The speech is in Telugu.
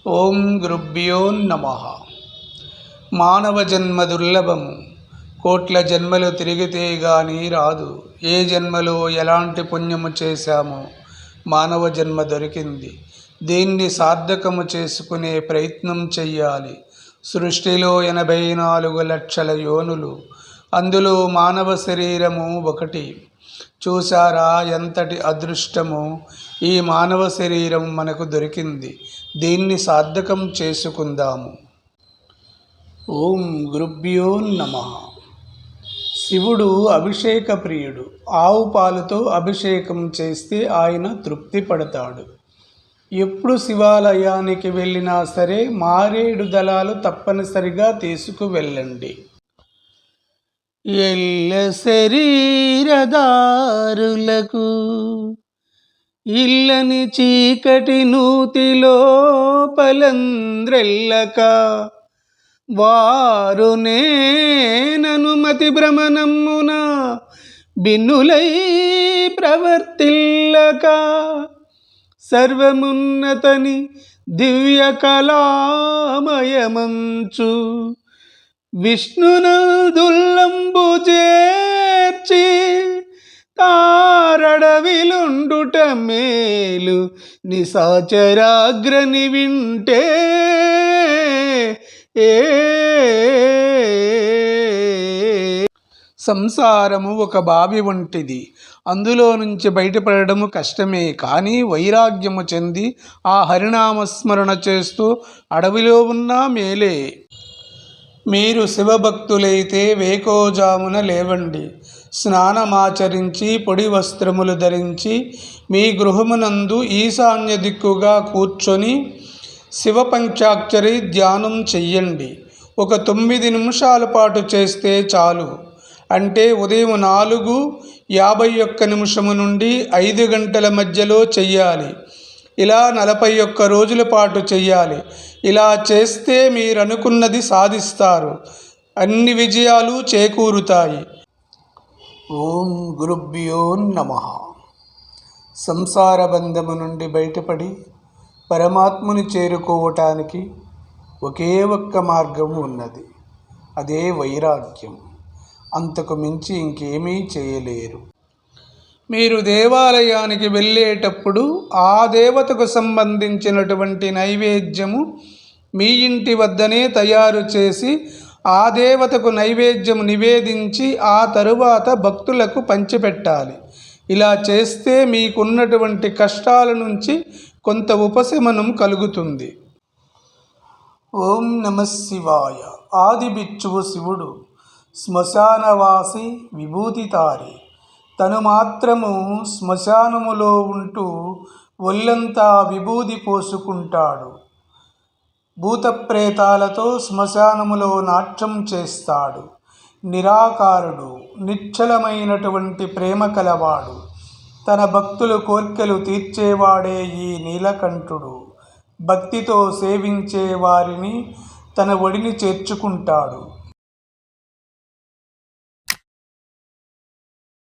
ఓం గురుభ్యో నమః. మానవ జన్మ దుర్లభము. కోట్ల జన్మలు తిరిగితే గాని రాదు. ఏ జన్మలో ఎలాంటి పుణ్యము చేశామో మానవ జన్మ దొరికింది. దీన్ని సార్థకము చేసుకునే ప్రయత్నం చెయ్యాలి. సృష్టిలో 84 లక్షల యోనులు, అందులో మానవ శరీరము ఒకటి. చూసారా ఎంతటి అదృష్టమో! ఈ మానవ శరీరం మనకు దొరికింది. దీన్ని సార్థకం చేసుకుందాము. ఓం గురుభ్యో నమః. శివుడు అభిషేక ప్రియుడు. ఆవు పాలతో అభిషేకం చేస్తే ఆయన తృప్తి పడతాడు. ఎప్పుడు శివాలయానికి వెళ్ళినా సరే మారేడు దళాలు తప్పనిసరిగా తీసుకువెళ్ళండి. ఎల్ల శరీరదారులకు ఇల్లని చీకటి నూతిలో పలంద్రెల్లక వారు నేననుమతి భ్రమణమున బిన్నులై ప్రవర్తిల్లక సర్వమున్నతని దివ్య కళామయమంచు విష్ణునందుల్లంబు చేర్చి తారడవిలుండుట మేలు నిశాచరాగ్రని వింటే సంసారము ఒక బావి వంటిది. అందులో నుంచి బయటపడము కష్టమే. కానీ వైరాగ్యము చెంది ఆ హరినామస్మరణ చేస్తూ అడవిలో ఉన్నా మేలే. మీరు శివభక్తులైతే వేకోజామున లేవండి. స్నానమాచరించి పొడి వస్త్రములు ధరించి మీ గృహమునందు ఈశాన్య దిక్కుగా కూర్చొని శివ పంచాక్షరి ధ్యానం చెయ్యండి. ఒక 9 నిమిషాల పాటు చేస్తే చాలు. అంటే ఉదయం 4:51 నుండి 5 గంటల మధ్యలో చెయ్యాలి. ఇలా 41 రోజుల పాటు చెయ్యాలి. ఇలా చేస్తే మీరు అనుకున్నది సాధిస్తారు. అన్ని విజయాలు చేకూరుతాయి. ఓం గురుభ్యో నమః. సంసార బంధము నుండి బయటపడి పరమాత్ముని చేరుకోవటానికి ఒకే ఒక్క మార్గం ఉన్నది. అదే వైరాగ్యం. అంతకు మించి ఇంకేమీ చేయలేరు. మీరు దేవాలయానికి వెళ్ళేటప్పుడు ఆ దేవతకు సంబంధించినటువంటి నైవేద్యము మీ ఇంటి వద్దనే తయారు చేసి ఆ దేవతకు నైవేద్యం నివేదించి ఆ తరువాత భక్తులకు పంచిపెట్టాలి. ఇలా చేస్తే మీకున్నటువంటి కష్టాల నుంచి కొంత ఉపశమనం కలుగుతుంది. ఓం నమః శివాయ. ఆది బిచ్చువు శివుడు శ్మశానవాసి విభూతితారి. తను మాత్రము శ్మశానములో ఉంటూ ఒళ్ళంతా విభూది పోసుకుంటాడు. భూతప్రేతాలతో శ్మశానములో నాట్యం చేస్తాడు. నిరాకారుడు, నిశ్చలమైనటువంటి ప్రేమ కలవాడు. తన భక్తుల కోర్కెలు తీర్చేవాడే ఈ నీలకంఠుడు. భక్తితో సేవించే వారిని తన ఒడిని చేర్చుకుంటాడు.